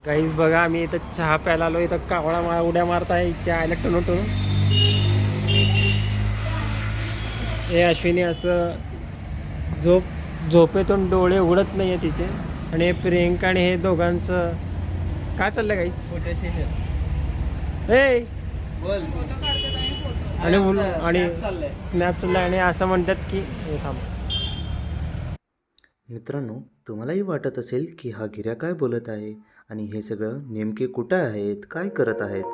Guys बघा आम्ही इथं चहा प्यायला आलो. इथं कावळा उड्या मारत आहे चहा टणू टणू. हे अश्विनी असं झोपेतून डोळे उघडत नाही आहे तिचे. आणि हे प्रियंका आणि हे दोघांचं काय चाललंय काही फोटो सेशन. हे बोल. आणि स्नॅप चाललंय आणि असं म्हणतात की हे थांब. मित्रांनो, तुम्हालाही वाटत असेल की हा गिऱ्या काय बोलत आहे आणि हे सगळं नेमके कुठं आहेत, काय करत आहेत,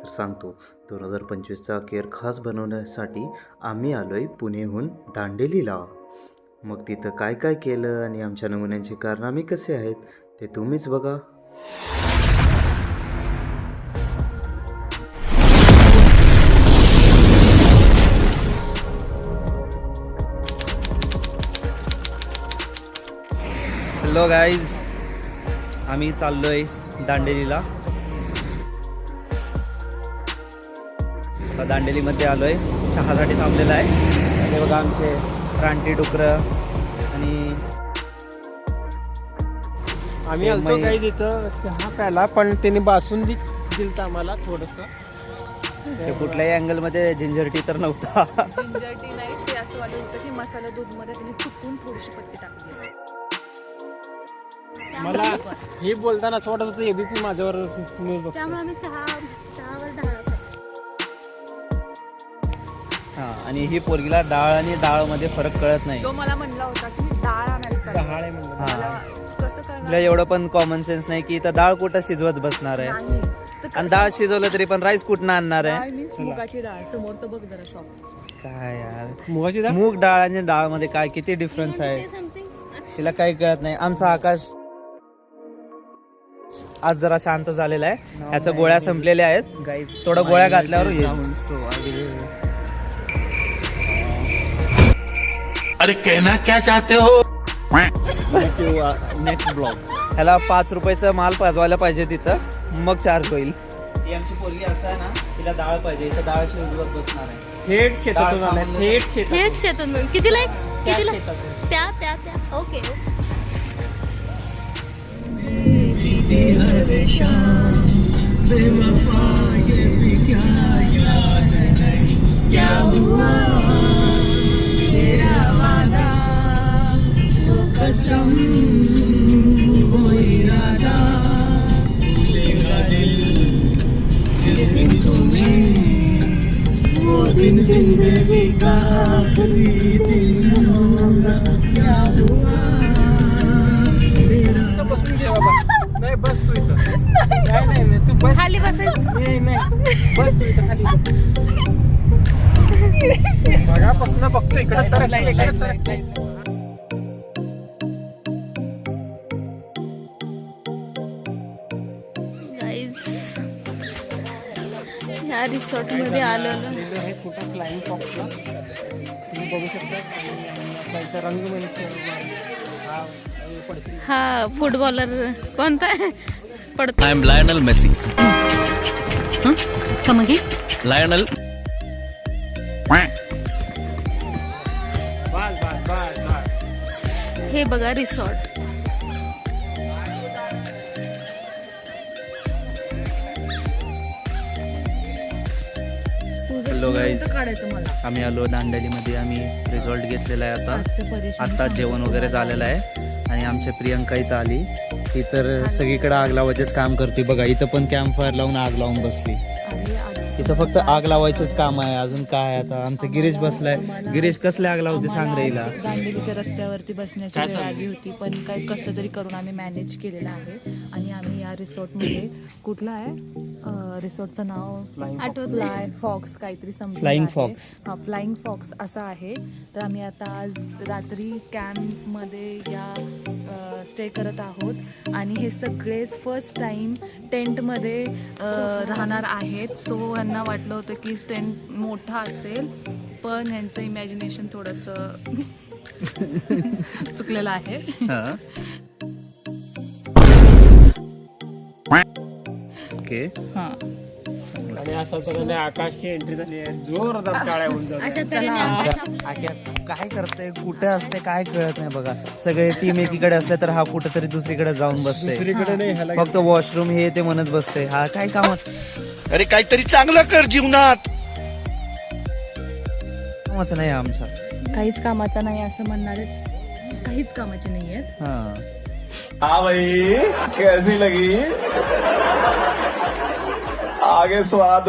तर सांगतो. 2025चा अखेर खास बनवण्यासाठी आम्ही आलो आहे पुणेहून दांडेलीला. मग तिथं काय काय केलं आणि आमच्या नमुन्यांचे कारनामे कसे आहेत ते तुम्हीच बघा. हॅलो गाईज, आम्ही चाललोय दांडेलीला. दांडेलीमध्ये आलोय, चहासाठी थांबलेला आहे. हे बघा आमचे रानटी डुकरं. आणि आम्ही आलतो काही तिथं चहा प्यायला, पण त्यांनी बासुंदी दिलतं आम्हाला थोडंसं. ते कुठल्याही अँगलमध्ये जिंजर टी तर नव्हता. जिंजर टी नाही, ते असं वाटत होतं की मसाला दूधमध्ये त्यांनी चुकून थोडीशी पत्ती टाकली. मला हे बोलताना असं वाटत होतं एबीपी माझ्यावर न्यूज बघतो. त्यामुळे आम्ही चहावर ढाळा. हां, आणि ही पोरगीला डाळ आणि डाळमध्ये फरक कळत नाही. तो मला म्हणला होता की मी डाळ आणायला पाहिजे. डहाळ आहे म्हणलं. मला कसं आपल्या करणार एवढं पण कॉमन सेन्स नाही की इथं डाळ कुठं शिजवत बसणार आहे. नाही. तर आणि डाळ शिजवलं तरी पण राईस कुठनं आणणार आहे. डाळ मीन्स मुगाची डाळ. समोरचं बघ जरा शॉप. काय यार, मुगाची डाळ मूग डाळ आणि डाळमध्ये काय किती डिफरन्स आहे तिला काही कळत नाही. आमचा आकाश आज जरा शांत झालेला आहे. ह्याच्या गोळ्या संपलेल्या आहेत. थोडं गोळ्या घातल्यावर येईल. अरे कहना क्या चाहते हो? Next blog. ह्याला 5 रुपयाचं माल पाजवायला पाहिजे तिथं, मग चार्ज होईल. ती आमची पोरगी असं आहे ना, तिला डाळ पाहिजे. इथं डाळ शिजवत बसणार आहे. थेट शेतातून आलाय, थेट शेतात. थेट शेतून. कितीला त्या ओके. बसून घे बाबा. नाही बस तू इथं. नाही तू बस. खाली बसायचं. नाही बस तू इथं खाली बस. बघा पकडून बघतो इकडे सर. गाईज, या रिसॉर्ट मध्ये आलेलो. आहे कुठं फ्लाइंग फॉक्सला तुम्ही बघू शकता. फ्लाईटचा रंग हा फुटबॉलर कोणता आहे? पडतो. I am Lionel Messi. Come again? Lionel. बस बस बस बस. हे बघा रिसॉर्ट. हॅलो गाईज, काढायचं मला. आम्ही आलो दांडेलीमध्ये. आम्ही रिसॉर्ट घेतलेला आहे. आता जेवण वगैरे झालेलं आहे. आणि आमच्या प्रियंका इथं आली. ती तर सगळीकडे आग लावायचंच काम करते. बघा इथं पण कॅम्प फायर लावून आग लावून बसली. तिचं फक्त आग लावायचंच काम आहे. अजून काय आता आमचा गिरीश बसलाय. गिरीश कसले आग लावते सांग रे हिला. दांडेलीच्या रस्त्यावरती बसण्याची वेळ आली होती, पण काय कसं तरी करून आम्ही मॅनेज केलेलं आहे. आणि आम्ही या रिसॉर्टमध्ये कुठलं आहे रिसॉर्टचं नाव आठवत फ्लाय फॉक्स काहीतरी समजलं Flying आहे. Fox. हा, फ्लाइंग फॉक्स असं आहे. तर आम्ही आता आज रात्री कॅम्पमध्ये या स्टे करत आहोत. आणि हे सगळेच फर्स्ट टाइम टेंटमध्ये राहणार आहेत. सो यांना वाटलं होतं की टेंट मोठा असेल, पण यांचं इमॅजिनेशन थोडंसं चुकलेलं आहे. ओके. हां, आणि असा तऱ्हेने आकाशची एंट्री झाली आहे, जोरदार टाळ्या होऊन जातात. अशा तऱ्हेने आक्या काय करते, कुठे असते काय कळत नाही बघा. सगळे टीम एकीकडे असले तर हा कुठेतरी दुसरीकडे जाऊन बसते. दुसरीकडे नाही, ह्याला फक्त वॉशरूम हे ते म्हणत बसते. हा काय कामच अरे काहीतरी चांगलं कर जीवनात. कामच नाही आमचा. काहीच कामाचा नाही असं म्हणणारे काहीच कामाचे नाही आहेत. हा भाई कैसी लगी आगे स्वाद.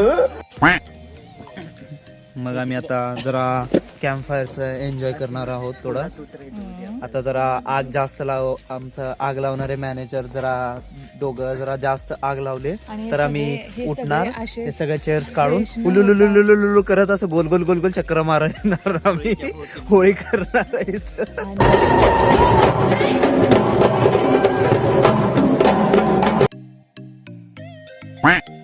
मग आम्ही आता जरा कॅम्प फायरचं एन्जॉय करणार आहोत थोडं. आता जरा आग जास्त आमचं आग लावणारे मॅनेजर जरा दोघं जरा जास्त आग लावले आणि तर आम्ही हे उठणार. सगळे असे हे सगळे चेअर्स काढून fresh उलुलुलुलुलुलु करत असं गोल गोल गोल गोल चक्र मारणार आम्ही होळी करणार आहेत.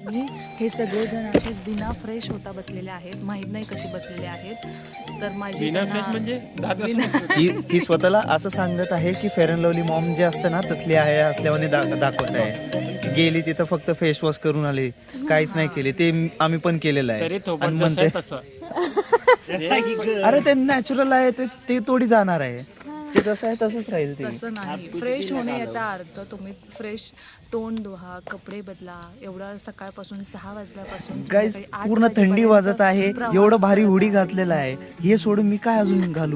आणि हे सगळे जण असे बिना फ्रेश होता बसलेले आहेत, माहित नाही कशी बसलेले आहेत. तर माझी बिना त्यांना- फ्रेश म्हणजे दात ही स्वतःला असं सांगत आहे की फेअर अँड लवली मॉम जे असतं ना तसली आहे असल्याने दाखवत आहे. गेली तिथं फक्त फेस वॉश करून आली, काहीच नाही केले. ते आम्ही पण केलेलं आहे. तरी तो आणि पण जसं आहे म्हणते तसं. अरे ते नॅचरल आहे, ते थोडी जाणार आहे. ते जसं आहे तसंच राहील ते. तसं नाही. फ्रेश होणे याचा अर्थ तुम्ही फ्रेश तोंड धुवा, कपडे बदला. एवढं सकाळपासून 6 वाजल्यापासून गाईज संध्याकाळी 8 पूर्ण थंडी वाजेपर्यंत वाजत आहे. प्रवास एवढं भारी करत हुडी आहे. घातलेलं आहे. हे सोडून मी काय अजून घालू,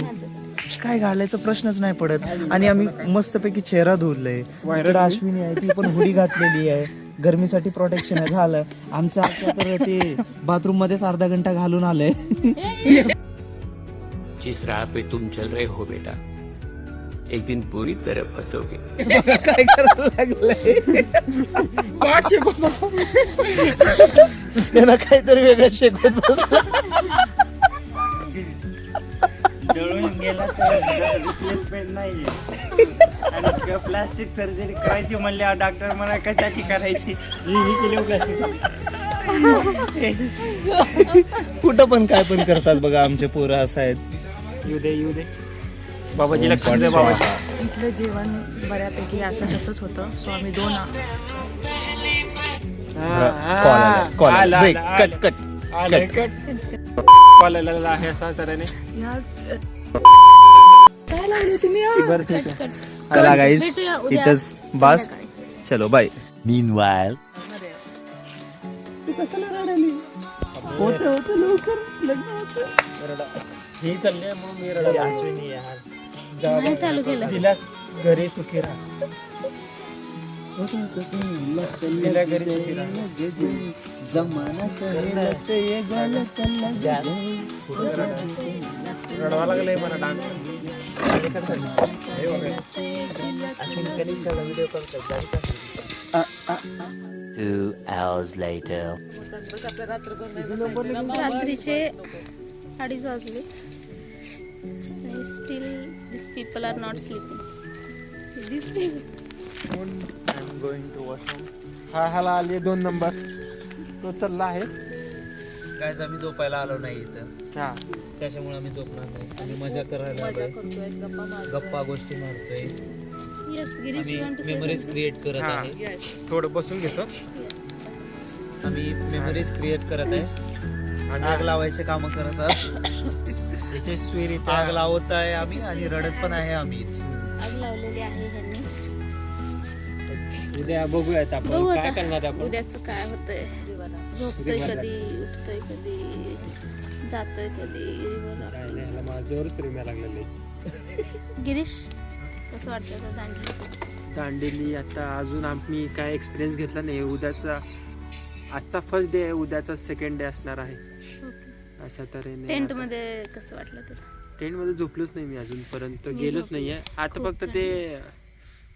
काय घालायचा प्रश्नच नाही पडत. आणि आम्ही मस्तपैकी चेहरा धुवलंय. इकडे अश्विनी आहे, ती पण हुडी घातलेली आहे. गरमीसाठी प्रोटेक्शन आहे. झालं आमचं आता तर ते बाथरूम मध्येच अर्धा घंटा घालून आलंय. जिस राह पे तुम चल रहे हो बेटा, एक दिन पूरी तरह फंसोगे. काय करायला लागलंय त्यांना काहीतरी वेगळं शिकवत बसलं. जळून गेला तर रिप्लेसमेंट नाही. आणि प्लास्टिक सर्जरी करायची म्हणल्यावर डॉक्टर म्हणा कशाची करायची. कुठं पण काय पण करतात बघा आमचे पोरं असं आहेत. येऊ दे बाबाजी, लक्षात दे बाबाजी. इथलं जेवण बऱ्यापैकी असं तसंच होतं. सो आम्ही 2 कॉल आला. Break. कट कॉल आलेला आहे असा तऱ्हेने. काय लावले तुम्ही यार? चला गाईज भेटूया उद्या इथंच बस. चलो बाय. Meanwhile ही चालली मग मी रडा. नाही चालू केलं. तिला घरी सुखी राहा. तिला घरी सुखी राहा. रडवा लागलंय मला डान्स. 2 hours later. रात्रीचे 2:30 वाजले. Still this people are not sleeping. ह्याला आले 2 नंबर. तो चालला आहे. गाईज आम्ही झोपायला आलो नाही इथं, हा, त्याच्यामुळे आम्ही झोपणार नाही. आम्ही मजा करायला आलोय, गप्पा गोष्टी मारतोय. Yes Girish, you want to say memories something? Create करत हा. आहे. थोडं बसून घेतो. आम्ही मेमरीज क्रिएट करत आहे. आग लावायचे काम करत आहोत. यशस्वीरित्या आग लावत आहे आम्ही आणि रडत पण आहे आम्हीच. आग लावलेली आहे ह्यांनी. उद्या बघूयात आपण बघू काय आता. करणार आहे आपण. उद्याचं काय होतंय. झोपतोय कधी, उठतोय कधी, जातोय कधी. काय नाही, ह्याला माझ्यावरच प्रेम लागलेलं आहे. गिरीश कसं वाटतं आता दांडली? दांडेली आता अजून आम्ही काय एक्सपिरियन्स घेतला नाही. उद्याचा आजचा फर्स्ट डे आहे, उद्याचा सेकंड डे असणार आहे. अशा तऱ्हेने टेंट मध्ये कसं वाटलं तुला? टेंट मध्ये झोपलोच नाही मी अजूनपर्यंत, मी गेलोच झोपले. नाहीये. आता फक्त ते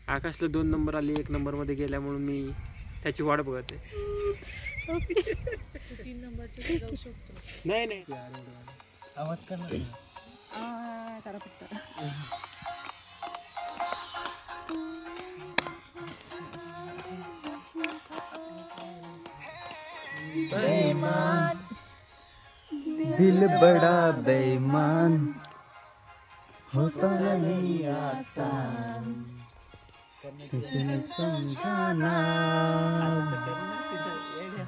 आकाशला 2 नंबर आली, 1 नंबर मध्ये गेल्या म्हणून मी त्याची वाट बघत आहे. नाही नाही आवाज करणार दिल बड़ा बेईमान होता नहीं आसान तुझे समझाना.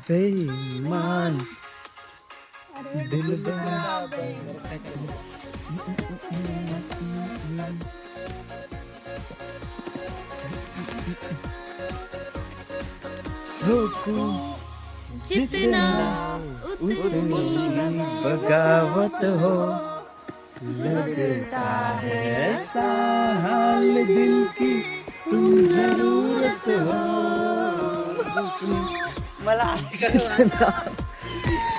बेईमान दिल जितना उतनी बगावत हो लगता है ऐसा हाल दिल की तुम जरूरत हो मला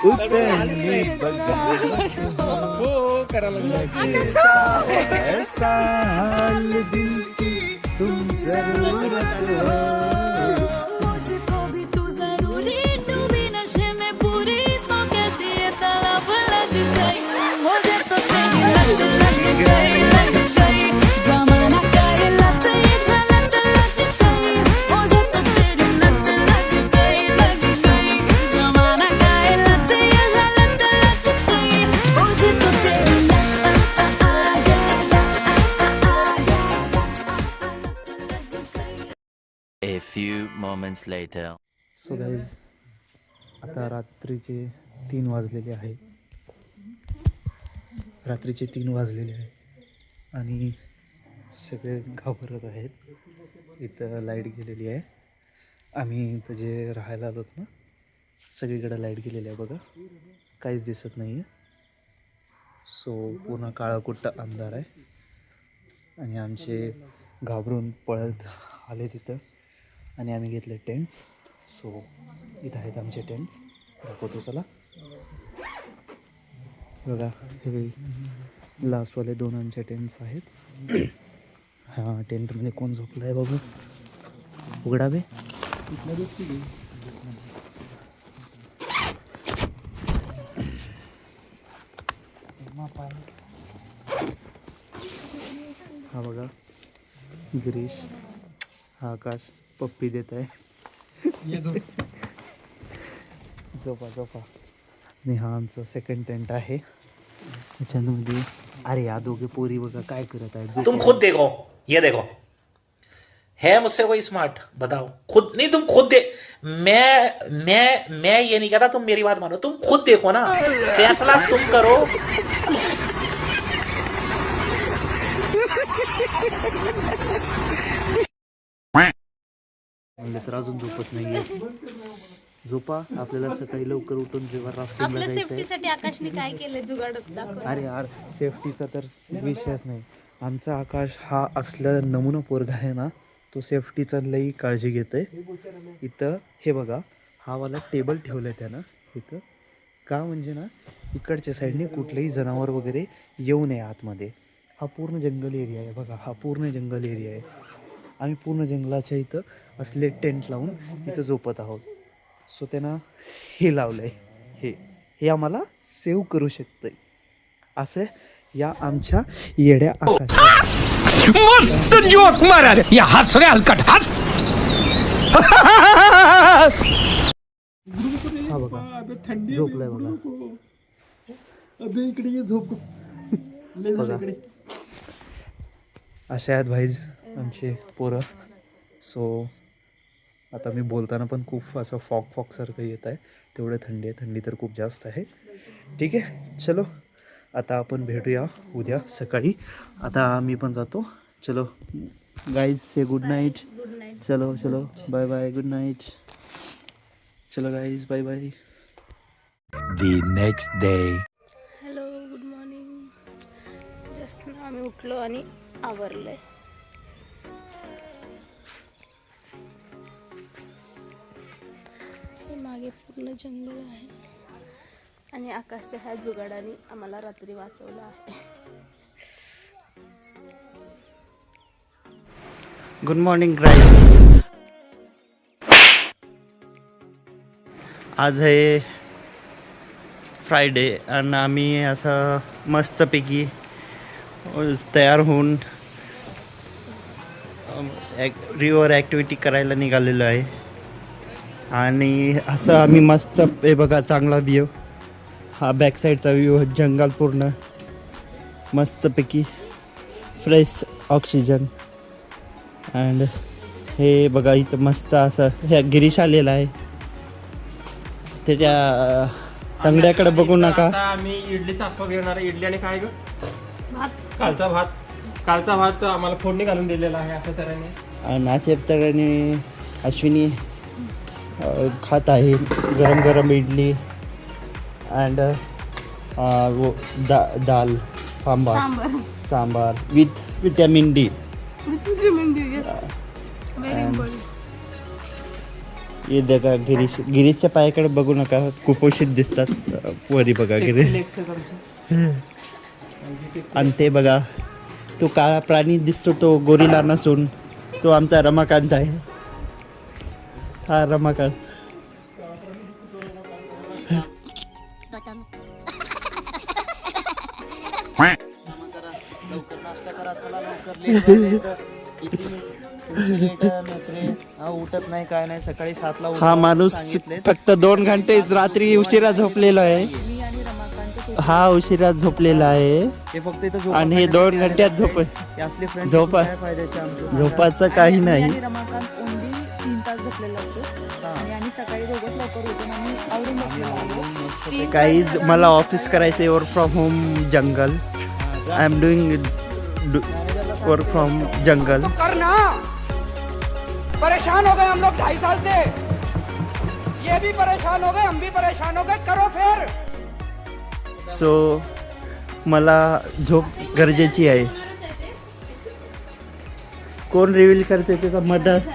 उतनी बगावत हो लगता है ऐसा हाल दिल की तुम जरूरत हो मुझको भी तू जरूरी डूबी नशे में पूरी तो कैसी ये तड़प लग गई मुझे तो तेरी लत लग गई जमाना का ये लत ये गलत लग गई मुझे तो तेरी लत लग गई जमाना का ये लत ये गलत लग गई मुझे तो तेरी लत A few moments later. So guys आता रात्रीचे 3 वाजलेले आहे. आणि सगळे घाबरत आहेत. इथं लाईट गेलेली आहे. आम्ही इथं जे राहायला आलोत ना सगळीकडे लाईट गेलेली आहे बघा. काहीच दिसत नाही आहे. सो पूर्ण काळाकुट्ट अंधार आहे. आणि आमचे घाबरून पळत आले तिथं. आणि आम्ही घेतले टेंट्स. सो इथं आहेत आमचे टेंट्स. दाखवतो चला बघा. हे लास्टवाले 2 आमचे टेंट्स आहेत. हां टेंटमध्ये कोण झोपलं आहे बघू. उघडावे. हा बघा गिरीश. हा आकाश पप्पी देत आहे. झोपा. आणि हा आमचा सेकंड टेंट आहे. त्याच्यामध्ये अरे या दोघे पोरी बघा काय करत आहेत. तुम खुद देखो, ये देखो, है मुझसे कोई स्मार्ट? बताओ खुद. नहीं तुम खुद दे. मैं ये नहीं कहता, तुम मेरी बात मानो. तुम खुद देखो ना, फैसला तुम करो. म्हणलं तर अजून झोपत नाहीये. झोपा. आपल्याला सकाळी लवकर उठून जेव्हा राफ्टिंगला आपल्या जायचं आहे. सेफ्टीसाठी आकाशने काय केलं जुगाड दाखव. अरे यार सेफ्टीचा तर विषयच नाही. आमचा आकाश हा असला नमुना पोरगा आहे ना. तो सेफ्टीचा लई काळजी घेतोय. इथं हे बघा हा वाला टेबल ठेवला आहे त्यानं इथं. का म्हणजे ना इकडच्या साईडने कुठलंही जनावर वगैरे येऊ नये आतमध्ये. हा पूर्ण जंगल एरिया आहे बघा. हा पूर्ण जंगल एरिया आहे. आम्ही पूर्ण जंगलाच्या इथं असले टेंट लावून इथं झोपत आहोत. सो त्यांना हे लावलं आहे. हे आम्हाला सेव्ह करू शकतंय. असं या आमच्या येड्या आकाशात. मस्त जोक मारा रे या हस रे हलकट हस. हा बघा झोपलाय बघा. बघा असे आहेत भाईज आमचे पोरं. सो आता मी बोलताना पण खूप असं फॉक सारखं येत आहे. तेवढं थंडी आहे. थंडी तर खूप जास्त आहे. ठीक आहे चलो आता आपण भेटूया उद्या सकाळी. आता मी पण जातो. चलो गाईज से गुड नाईट. चलो बाय बाय गुड नाईट. चलो guys bye bye. The next day. Hello good morning. Just ना आम्ही उठलो आणि आवरलंय. मागे पूर्ण जंगल आहे आणि आकाशच्या ह्या जुगाडाने आम्हाला रात्री वाचवलं आहे. Good morning guys. आज आहे फ्रायडे आणि आम्ही असं मस्तपैकी तयार होऊन रिव्हर ॲक्टिव्हिटी करायला निघालेलो आहे. आणि असं आम्ही मस्त हे बघा चांगला व्ह्यू. हा बॅक साईडचा व्ह्यू. जंगल पूर्ण मस्तपैकी फ्रेश ऑक्सिजन. अँड हे बघा इथं मस्त असं हे गिरीश आलेला आहे. त्याच्या तंगड्याकडे बघू नका. आता आम्ही इडलीचा आस्वाद घेणार आहे. इडली आणि काय ग कालचा भात आम्हाला फोडणी घालून दिलेला आहे अशा तऱ्हेने. नासेब तऱ्हेने अश्विनी खात आहे गरम गरम idli and dal sambar with vitamin D. हे बघा गिरीशच्या पायाकडे बघू नका, कुपोषित दिसतात. वरी बघा गिरीश. आणि ते बघा तो काळा प्राणी दिसतो तो गोरिला नसून तो आमचा रमाकांत आहे. हा रमाकांत. उठत नाही काय नाही. सकाळी 7ला हा माणूस फक्त 2 घंटे रात्री उशिरा झोपलेला आहे. मी आणि रमाकांत हा उशिरा झोपलेला आहे ते फक्त इथं आणि हे 2 घंट्यात असले फ्रेंड झोपा काय फायद्याचे आमचं. झोपाचं काही नाही. आणि रमाकांत ओनली 3 तास झोपलेला असतो आणि आम्ही सकाळी दोघंच लवकर उठून आम्ही आवरून बसलेलो आहोत. काही मला ऑफिस करायचे work from home jungle. I am doing work from jungle. परेशान हो गए हम लोग 2.5 साल से. ये भी परेशान हो गए, हम भी परेशान हो गए. करो फिर. सो मला झोप गरजेची आहे. कोण रिव्हील करते त्याचा मदत?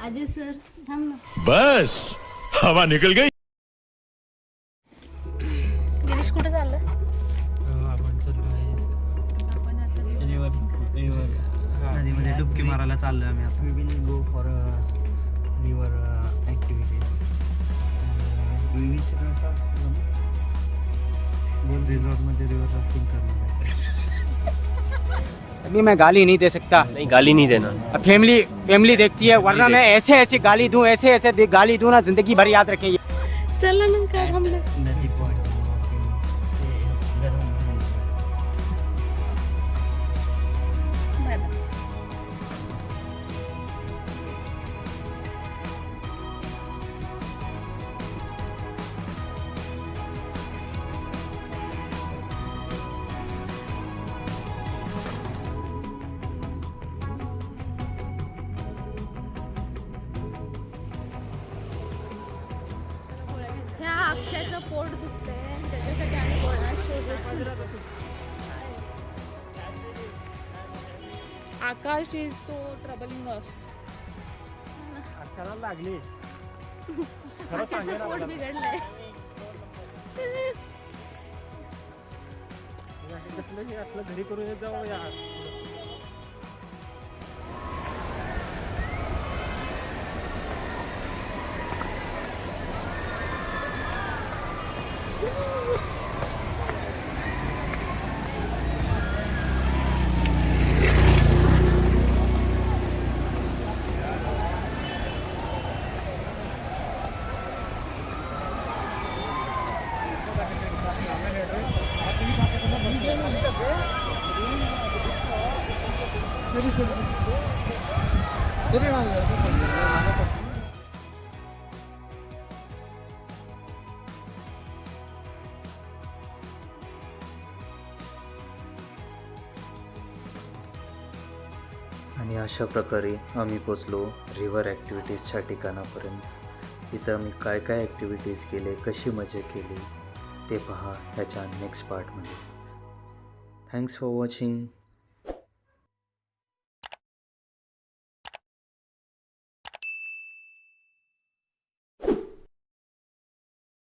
अजय सर थांब ना. बस हवा निकल गई. गिरीश कुठे चाललं? आपण चाललो आहे नदीमध्ये डुबकी मारायला चाललोय आम्ही आता. We will go for river activities. रिसॉर्टमध्ये रिव्हर राफ्टिंग करणार आहे. अभी मैं गाली नहीं दे सकता. नहीं, गाली नहीं देना. फैमिली देखती है, वरना मैं ऐसे गाली दूं, ऐसे गाली दूं ना, जिंदगी भर याद रखें. चला ना काय थांबलं. नदी पॉईंट ह्या अक्षयाचं पोट दुखतंय त्याच्यासाठी आम्ही गोळा शोधत. आकाश इज सो ट्रबलिंग अस. अक्काला लागली. अक्षयाचं पोट बिघडलंय. असलं घरी करून जाऊ यार. आणि अशा प्रकारे आम्ही पोचलो रिव्हर ॲक्टिव्हिटीजच्या ठिकाणापर्यंत. इथं आम्ही काय काय ॲक्टिव्हिटीज केले, कशी मजा केली ते पहा ह्याच्या नेक्स्ट पार्टमध्ये. Thanks for watching.